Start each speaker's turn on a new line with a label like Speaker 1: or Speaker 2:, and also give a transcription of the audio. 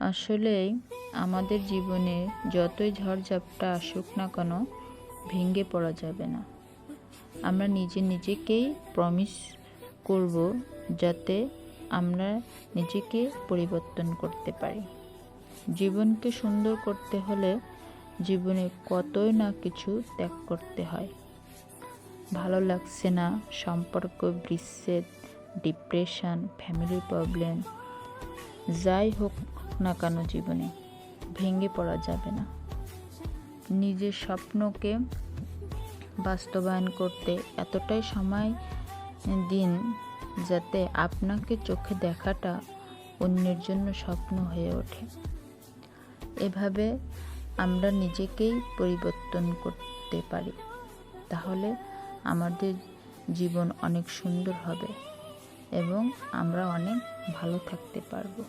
Speaker 1: আসলেই আমাদের জীবনে যতই ঝড়ঝাপটা আসুক না কেন ভেঙে পড়া যাবে না। আমরা নিজেকেই প্রমিস করব যাতে আমরা নিজেকে পরিবর্তন করতে পারি। জীবনকে সুন্দর করতে হলে জীবনে কতই না কিছু ত্যাগ করতে হয়। ভালো লাগছে না, সম্পর্ক বিচ্ছেদ, ডিপ্রেশন, ফ্যামিলি প্রবলেম, যাই হোক না কেন জীবনে ভেঙে পড়া যাবে না। নিজের স্বপ্নকে বাস্তবায়ন করতে এতটাই সময় দিন যাতে আপনাকে চোখে দেখাটা অন্যের জন্য স্বপ্ন হয়ে ওঠে। এভাবে আমরা নিজেকেই পরিবর্তন করতে পারি, তাহলে আমাদের জীবন অনেক সুন্দর হবে এবং আমরা অনেক ভালো থাকতে পারবো।